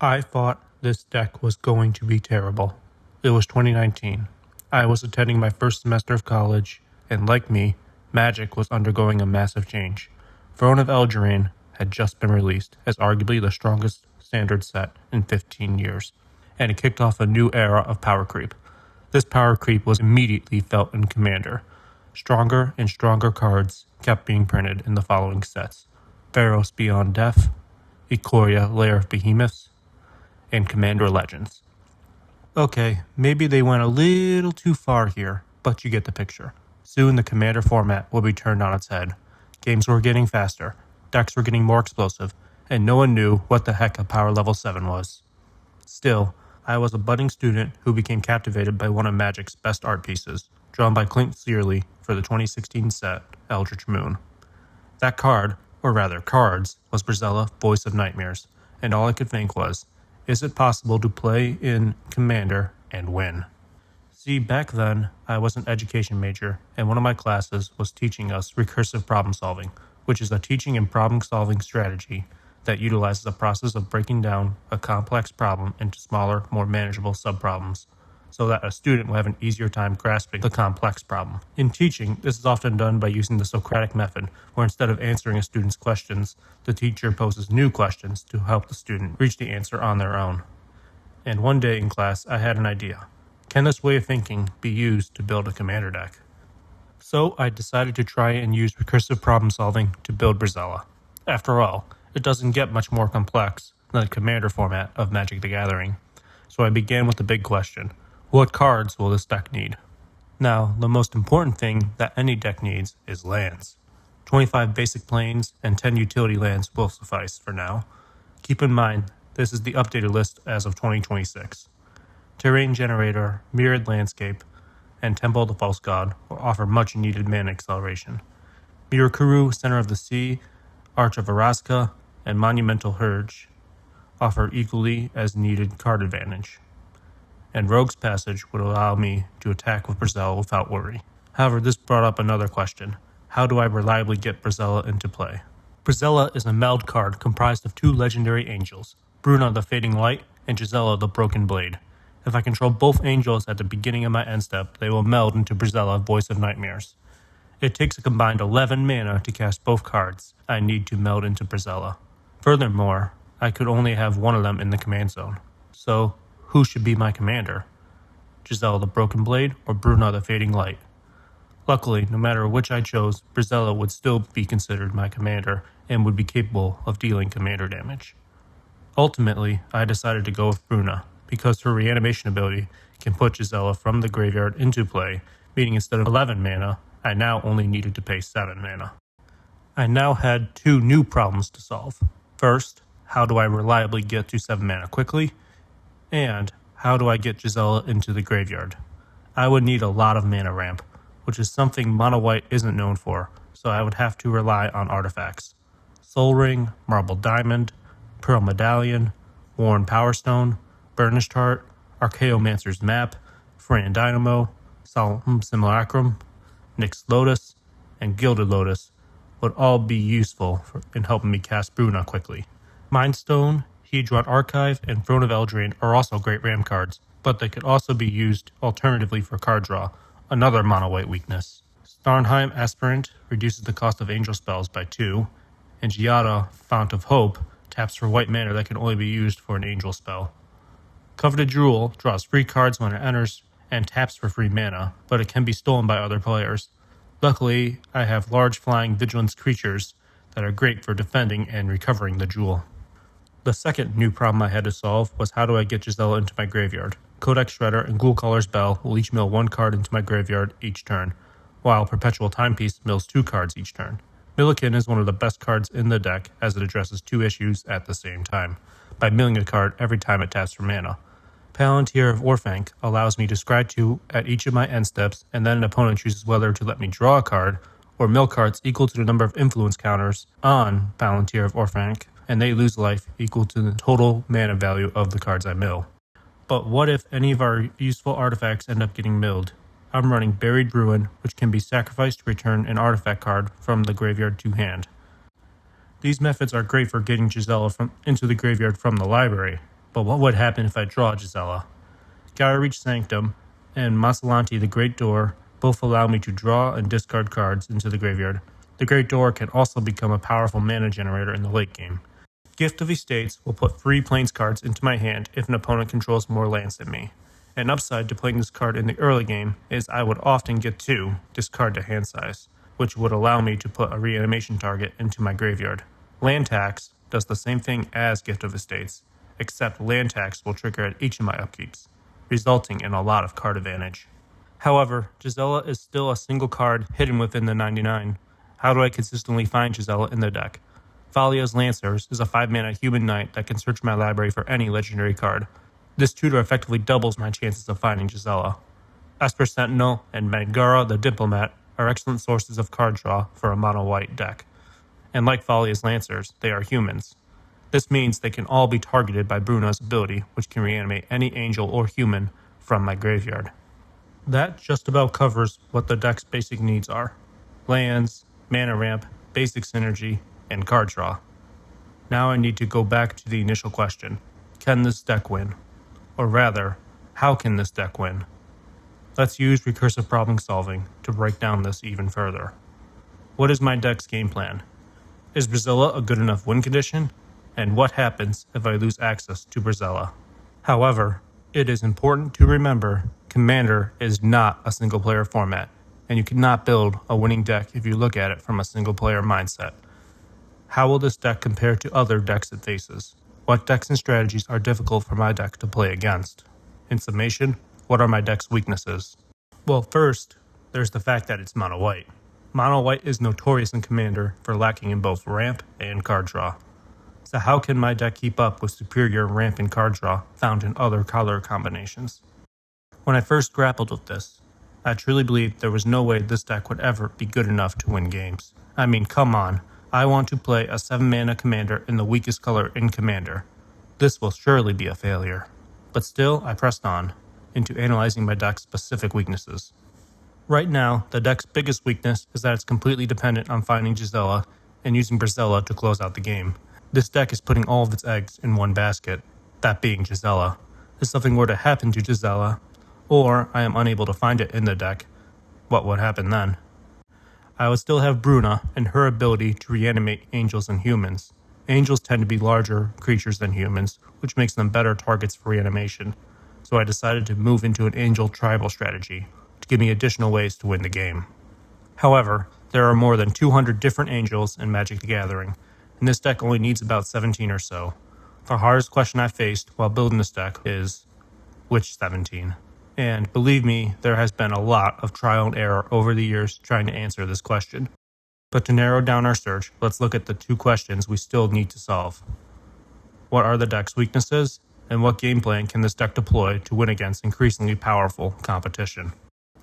I thought this deck was going to be terrible. It was 2019. I was attending my first semester of college, and like me, Magic was undergoing a massive change. Throne of Eldraine had just been released as arguably the strongest standard set in 15 years, and it kicked off a new era of power creep. This power creep was immediately felt in Commander. Stronger and stronger cards kept being printed in the following sets: Pharaohs Beyond Death, Ikoria Lair of Behemoths, and Commander Legends. Okay, maybe they went a little too far here, but you get the picture. Soon the Commander format will be turned on its head. Games were getting faster, decks were getting more explosive, and no one knew what the heck a power level 7 was. Still, I was a budding student who became captivated by one of Magic's best art pieces, drawn by Clint Searly for the 2016 set Eldritch Moon. That card, or rather cards, was Brizella, Voice of Nightmares, and all I could think was, is it possible to play in Commander and win? See, back then, I was an education major, and one of my classes was teaching us recursive problem solving, which is a teaching and problem solving strategy that utilizes a process of breaking down a complex problem into smaller, more manageable subproblems, so that a student will have an easier time grasping the complex problem. In teaching, this is often done by using the Socratic method, where instead of answering a student's questions, the teacher poses new questions to help the student reach the answer on their own. And one day in class, I had an idea. Can this way of thinking be used to build a Commander deck? So I decided to try and use recursive problem solving to build Brizella. After all, it doesn't get much more complex than the Commander format of Magic the Gathering. So I began with the big question: what cards will this deck need? Now, the most important thing that any deck needs is lands. 25 basic planes and 10 utility lands will suffice for now. Keep in mind, this is the updated list as of 2026. Terrain Generator, Mirrored Landscape, and Temple of the False God will offer much needed mana acceleration. Mirakuru, Center of the Sea, Arch of Araska, and Monumental Hurge offer equally as needed card advantage, and Rogue's Passage would allow me to attack with Brizella without worry. However, this brought up another question: how do I reliably get Brizella into play? Brizella is a meld card comprised of two legendary angels, Bruna the Fading Light and Gisela the Broken Blade. If I control both angels at the beginning of my end step, they will meld into Brizella, Voice of Nightmares. It takes a combined 11 mana to cast both cards I need to meld into Brizella. Furthermore, I could only have one of them in the command zone. So, who should be my commander? Gisela the Broken Blade or Bruna the Fading Light? Luckily, no matter which I chose, Brizella would still be considered my commander and would be capable of dealing commander damage. Ultimately, I decided to go with Bruna, because her reanimation ability can put Gisela from the graveyard into play, meaning instead of 11 mana, I now only needed to pay 7 mana. I now had two new problems to solve. First, how do I reliably get to 7 mana quickly? And how do I get Gisela into the graveyard? I would need a lot of mana ramp, which is something Mono White isn't known for, so I would have to rely on artifacts. Soul Ring, Marble Diamond, Pearl Medallion, Worn Power Stone, Burnished Heart, Archaeomancer's Map, Freyan Dynamo, Solemn Simulacrum, Nyx Lotus, and Gilded Lotus would all be useful in helping me cast Bruna quickly. Mindstone, Hedron Archive, and Throne of Eldraine are also great RAM cards, but they could also be used alternatively for card draw, another mono-white weakness. Starnheim Aspirant reduces the cost of angel spells by 2, and Giada, Fount of Hope, taps for white mana that can only be used for an angel spell. Coveted Jewel draws free cards when it enters and taps for free mana, but it can be stolen by other players. Luckily, I have large flying vigilance creatures that are great for defending and recovering the jewel. The second new problem I had to solve was how do I get Gisela into my graveyard. Codex Shredder and Ghoulcaller's Bell will each mill one card into my graveyard each turn, while Perpetual Timepiece mills 2 cards each turn. Millikin is one of the best cards in the deck as it addresses 2 issues at the same time, by milling a card every time it taps for mana. Palantir of Orphank allows me to scry 2 at each of my end steps, and then an opponent chooses whether to let me draw a card or mill cards equal to the number of influence counters on Palantir of Orphank, and they lose life equal to the total mana value of the cards I mill. But what if any of our useful artifacts end up getting milled? I'm running Buried Ruin, which can be sacrificed to return an artifact card from the graveyard to hand. These methods are great for getting Gisela into the graveyard from the library, But what would happen if I draw Gisela? Gotta Reach Sanctum and Masalanti the Great Door both allow me to draw and discard cards into the graveyard. The Great Door can also become a powerful mana generator in the late game. Gift of Estates will put 3 Plains cards into my hand if an opponent controls more lands than me. An upside to playing this card in the early game is I would often get 2 discard to hand size, which would allow me to put a reanimation target into my graveyard. Land Tax does the same thing as Gift of Estates, except Land Tax will trigger at each of my upkeeps, resulting in a lot of card advantage. However, Gisela is still a single card hidden within the 99. How do I consistently find Gisela in the deck? Thalia's Lancers is a 5-mana human knight that can search my library for any legendary card. This tutor effectively doubles my chances of finding Gisela. Esper Sentinel and Mangara the Diplomat are excellent sources of card draw for a mono-white deck. And like Thalia's Lancers, they are humans. This means they can all be targeted by Bruna's ability, which can reanimate any angel or human from my graveyard. That just about covers what the deck's basic needs are. Lands, mana ramp, basic synergy, and card draw. Now I need to go back to the initial question. Can this deck win? Or rather, how can this deck win? Let's use recursive problem solving to break down this even further. What is my deck's game plan? Is Brazilla a good enough win condition? And what happens if I lose access to Brazilla? However, it is important to remember Commander is not a single player format, and you cannot build a winning deck if you look at it from a single player mindset. How will this deck compare to other decks it faces? What decks and strategies are difficult for my deck to play against? In summation, what are my deck's weaknesses? Well, first, there's the fact that it's mono-white. Mono-white is notorious in Commander for lacking in both ramp and card draw. So how can my deck keep up with superior ramp and card draw found in other color combinations? When I first grappled with this, I truly believed there was no way this deck would ever be good enough to win games. I mean, come on. I want to play a 7-mana commander in the weakest color in Commander. This will surely be a failure. But still, I pressed on into analyzing my deck's specific weaknesses. Right now, the deck's biggest weakness is that it's completely dependent on finding Gisela and using Brazilla to close out the game. This deck is putting all of its eggs in one basket, that being Gisela. If something were to happen to Gisela, or I am unable to find it in the deck, what would happen then? I would still have Bruna and her ability to reanimate angels and humans. Angels tend to be larger creatures than humans, which makes them better targets for reanimation, so I decided to move into an angel tribal strategy to give me additional ways to win the game. However, there are more than 200 different angels in Magic the Gathering, and this deck only needs about 17 or so. The hardest question I faced while building this deck is, which 17? And believe me, there has been a lot of trial and error over the years trying to answer this question. But to narrow down our search, let's look at the 2 questions we still need to solve. What are the deck's weaknesses, and what game plan can this deck deploy to win against increasingly powerful competition?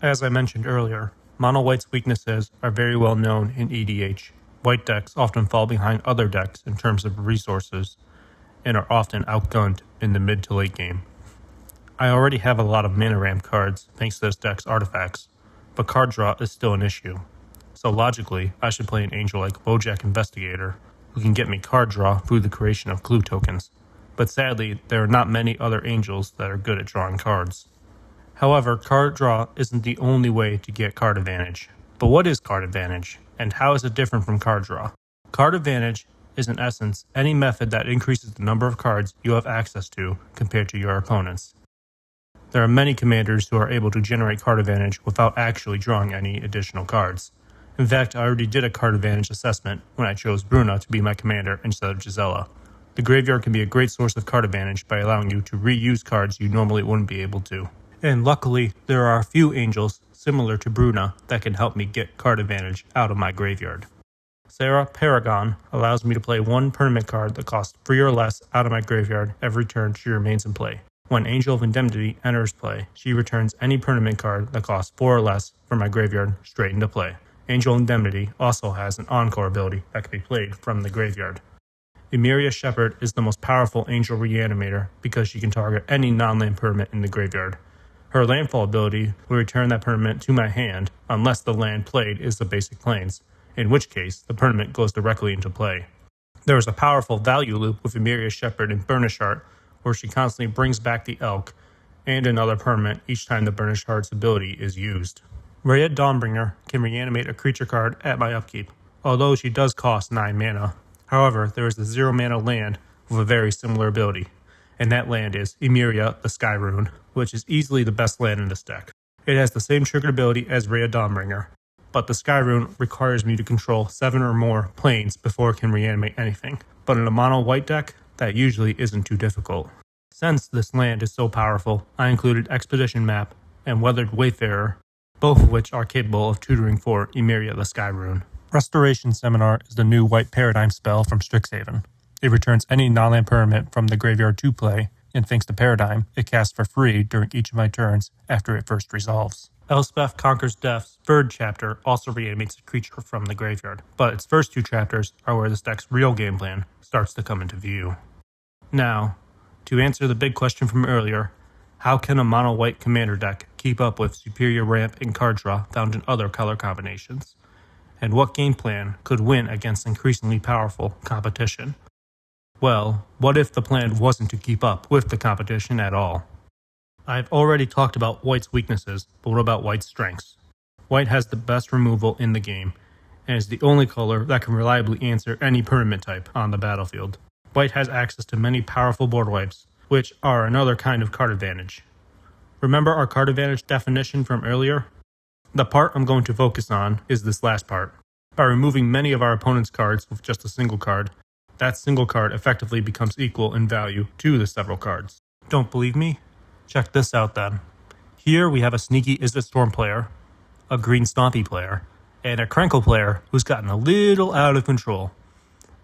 As I mentioned earlier, mono-white's weaknesses are very well known in EDH. White decks often fall behind other decks in terms of resources, and are often outgunned in the mid to late game. I already have a lot of mana ramp cards thanks to this deck's artifacts, but card draw is still an issue. So logically, I should play an angel like Bojack Investigator, who can get me card draw through the creation of clue tokens. But sadly, there are not many other angels that are good at drawing cards. However, card draw isn't the only way to get card advantage. But what is card advantage, and how is it different from card draw? Card advantage is in essence any method that increases the number of cards you have access to compared to your opponents. There are many commanders who are able to generate card advantage without actually drawing any additional cards. In fact, I already did a card advantage assessment when I chose Bruna to be my commander instead of Gisela. The graveyard can be a great source of card advantage by allowing you to reuse cards you normally wouldn't be able to. And luckily, there are a few angels similar to Bruna that can help me get card advantage out of my graveyard. Sarah Paragon allows me to play 1 permanent card that costs 3 or less out of my graveyard every turn she remains in play. When Angel of Indemnity enters play, she returns any permanent card that costs 4 or less from my graveyard straight into play. Angel of Indemnity also has an encore ability that can be played from the graveyard. Emeria Shepherd is the most powerful Angel Reanimator because she can target any non-land permanent in the graveyard. Her landfall ability will return that permanent to my hand unless the land played is the basic plains, in which case the permanent goes directly into play. There is a powerful value loop with Emeria Shepherd and Burnish Art, where she constantly brings back the Elk and another permanent each time the Burnished Heart's ability is used. Rhea Dawnbringer can reanimate a creature card at my upkeep, although she does cost 9 mana. However, there is a 0 mana land with a very similar ability, and that land is Emeria the Sky Rune, which is easily the best land in this deck. It has the same triggered ability as Rhea Dawnbringer, but the Sky Rune requires me to control 7 or more planes before it can reanimate anything. But in a mono white deck, that usually isn't too difficult. Since this land is so powerful, I included Expedition Map and Weathered Wayfarer, both of which are capable of tutoring for Emeria the Sky Rune. Restoration Seminar is the new white paradigm spell from Strixhaven. It returns any non-land permanent from the graveyard to play, and thanks to Paradigm, it casts for free during each of my turns after it first resolves. Elspeth Conquers Death's third chapter also reanimates a creature from the graveyard, but its first 2 chapters are where this deck's real game plan starts to come into view. Now, to answer the big question from earlier, how can a mono-white commander deck keep up with superior ramp and card draw found in other color combinations? And what game plan could win against increasingly powerful competition? Well, what if the plan wasn't to keep up with the competition at all? I've already talked about White's weaknesses, but what about White's strengths? White has the best removal in the game, and is the only color that can reliably answer any permanent type on the battlefield. White has access to many powerful board wipes, which are another kind of card advantage. Remember our card advantage definition from earlier? The part I'm going to focus on is this last part. By removing many of our opponent's cards with just a single card, that single card effectively becomes equal in value to the several cards. Don't believe me? Check this out then. Here we have a sneaky Izzet Storm player, a green Stompy player, and a Krenkle player who's gotten a little out of control.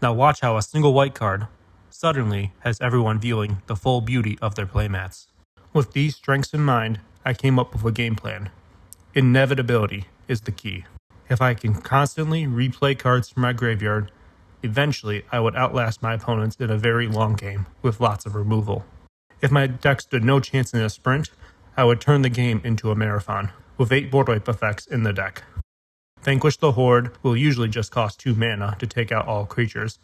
Now watch how a single white card suddenly has everyone viewing the full beauty of their playmats. With these strengths in mind, I came up with a game plan. Inevitability is the key. If I can constantly replay cards from my graveyard, eventually I would outlast my opponents in a very long game with lots of removal. If my deck stood no chance in a sprint, I would turn the game into a marathon, with 8 board wipe effects in the deck. Vanquish the Horde will usually just cost 2 mana to take out all creatures.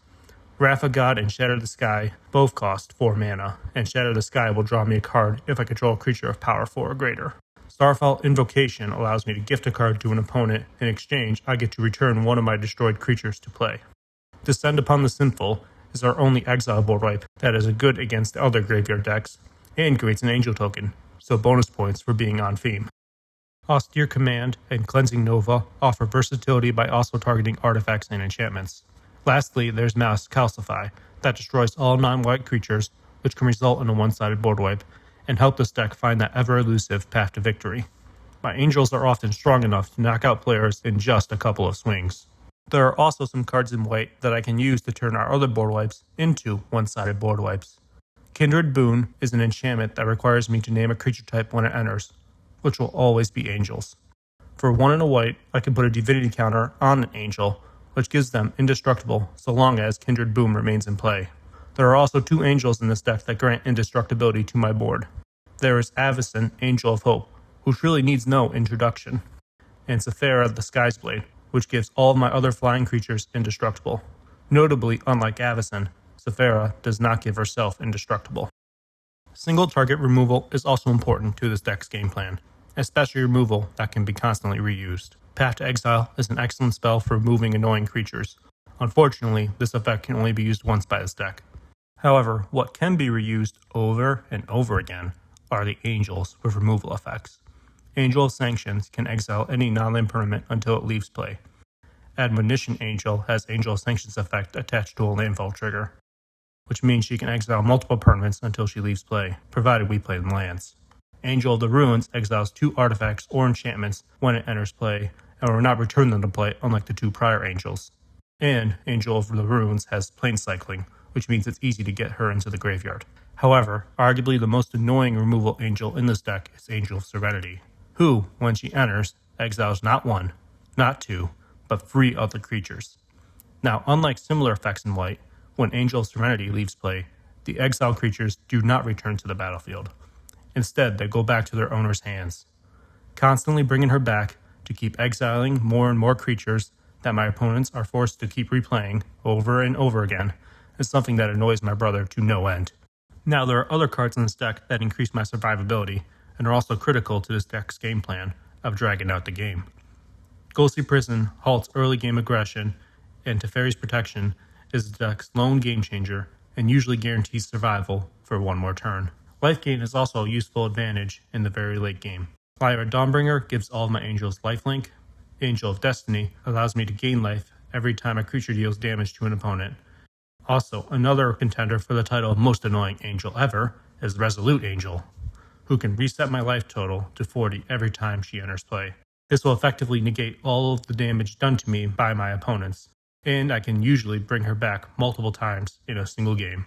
Wrath of God and Shatter the Sky both cost 4 mana, and Shatter the Sky will draw me a card if I control a creature of power 4 or greater. Starfall Invocation allows me to gift a card to an opponent. In exchange, I get to return one of my destroyed creatures to play. Descend Upon the Sinful is our only exile board wipe that is good against other graveyard decks, and creates an angel token, so bonus points for being on theme. Austere Command and Cleansing Nova offer versatility by also targeting artifacts and enchantments. Lastly, there's Mass Calcify, that destroys all non-white creatures, which can result in a one-sided board wipe, and help this deck find that ever-elusive path to victory. My angels are often strong enough to knock out players in just a couple of swings. There are also some cards in white that I can use to turn our other board wipes into one-sided board wipes. Kindred Boon is an enchantment that requires me to name a creature type when it enters, which will always be angels. For 1 and a white, I can put a divinity counter on an angel, which gives them indestructible so long as Kindred Boon remains in play. There are also 2 angels in this deck that grant indestructibility to my board. There is Avacyn, Angel of Hope, which really needs no introduction, and Sephara the Sky's Blade, which gives all of my other flying creatures indestructible. Notably, unlike Avacyn, Sephara does not give herself indestructible. Single target removal is also important to this deck's game plan, especially removal that can be constantly reused. Path to Exile is an excellent spell for removing annoying creatures. Unfortunately, this effect can only be used once by this deck. However, what can be reused over and over again are the angels with removal effects. Angel of Sanctions can exile any non-land permanent until it leaves play. Admonition Angel has Angel of Sanctions effect attached to a landfall trigger, which means she can exile multiple permanents until she leaves play, provided we play them lands. Angel of the Ruins exiles 2 artifacts or enchantments when it enters play, and will not return them to play unlike the 2 prior angels. And Angel of the Ruins has plane cycling, which means it's easy to get her into the graveyard. However, arguably the most annoying removal angel in this deck is Angel of Serenity, who, when she enters, exiles not 1, not 2, but 3 other creatures. Now, unlike similar effects in white, when Angel of Serenity leaves play, the exiled creatures do not return to the battlefield. Instead, they go back to their owner's hands. Constantly bringing her back to keep exiling more and more creatures that my opponents are forced to keep replaying over and over again is something that annoys my brother to no end. Now, there are other cards in this deck that increase my survivability and are also critical to this deck's game plan of dragging out the game. Ghostly Prison halts early game aggression, and Teferi's Protection is the deck's lone game changer and usually guarantees survival for one more turn. Life gain is also a useful advantage in the very late game. Lyra Dawnbringer gives all of my angels lifelink. Angel of Destiny allows me to gain life every time a creature deals damage to an opponent. Also, another contender for the title of most annoying angel ever is Resolute Angel, who can reset my life total to 40 every time she enters play. This will effectively negate all of the damage done to me by my opponents, and I can usually bring her back multiple times in a single game.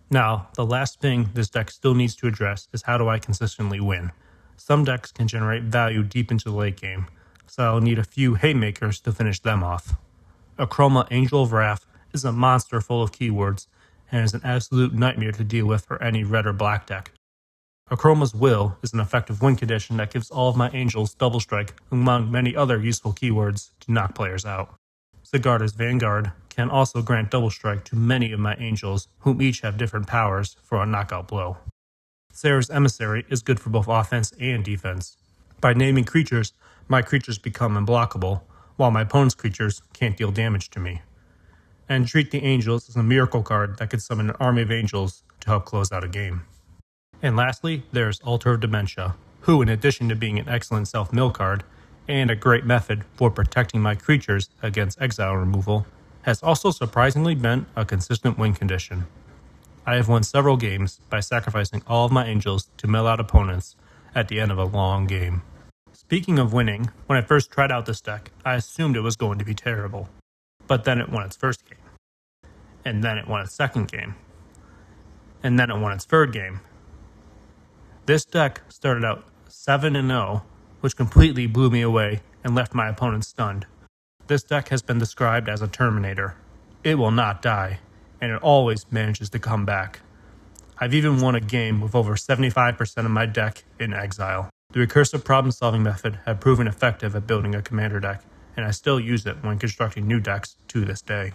Now, the last thing this deck still needs to address is how do I consistently win. Some decks can generate value deep into the late game, so I'll need a few haymakers to finish them off. Akroma Angel of Wrath is a monster full of keywords and is an absolute nightmare to deal with for any red or black deck. Akroma's Will is an effective win condition that gives all of my angels double strike among many other useful keywords to knock players out. Sigarda's Vanguard can also grant double strike to many of my angels, whom each have different powers for a knockout blow. Sarah's Emissary is good for both offense and defense. By naming creatures, my creatures become unblockable, while my opponent's creatures can't deal damage to me. And Treat the Angels is a miracle card that can summon an army of angels to help close out a game. And lastly, there's Altar of Dementia, who, in addition to being an excellent self-mill card, and a great method for protecting my creatures against exile removal, has also surprisingly been a consistent win condition. I have won several games by sacrificing all of my angels to mill out opponents at the end of a long game. Speaking of winning, when I first tried out this deck, I assumed it was going to be terrible. But then it won its first game. And then it won its second game. And then it won its third game. This deck started out 7-0, which completely blew me away and left my opponent stunned. This deck has been described as a Terminator. It will not die, and it always manages to come back. I've even won a game with over 75% of my deck in exile. The recursive problem-solving method had proven effective at building a commander deck, and I still use it when constructing new decks to this day.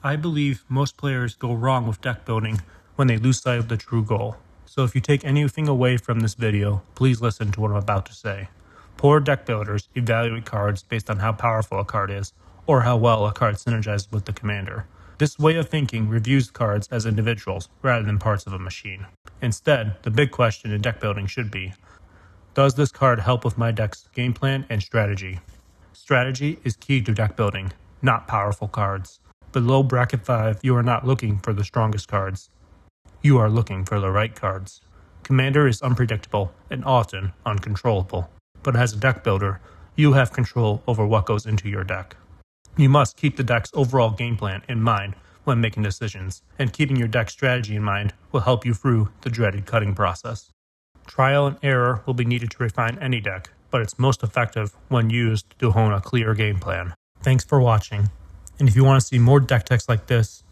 I believe most players go wrong with deck building when they lose sight of the true goal. So if you take anything away from this video, please listen to what I'm about to say. Poor deck builders evaluate cards based on how powerful a card is, or how well a card synergizes with the commander. This way of thinking reviews cards as individuals rather than parts of a machine. Instead, the big question in deck building should be, does this card help with my deck's game plan and strategy? Strategy is key to deck building, not powerful cards. Below bracket 5, you are not looking for the strongest cards. You are looking for the right cards. Commander is unpredictable and often uncontrollable, but as a deck builder, you have control over what goes into your deck. You must keep the deck's overall game plan in mind when making decisions, and keeping your deck strategy in mind will help you through the dreaded cutting process. Trial and error will be needed to refine any deck, but it's most effective when used to hone a clear game plan. Thanks for watching, and if you want to see more deck techs like this,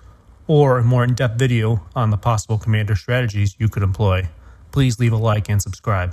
or a more in-depth video on the possible commander strategies you could employ, please leave a like and subscribe.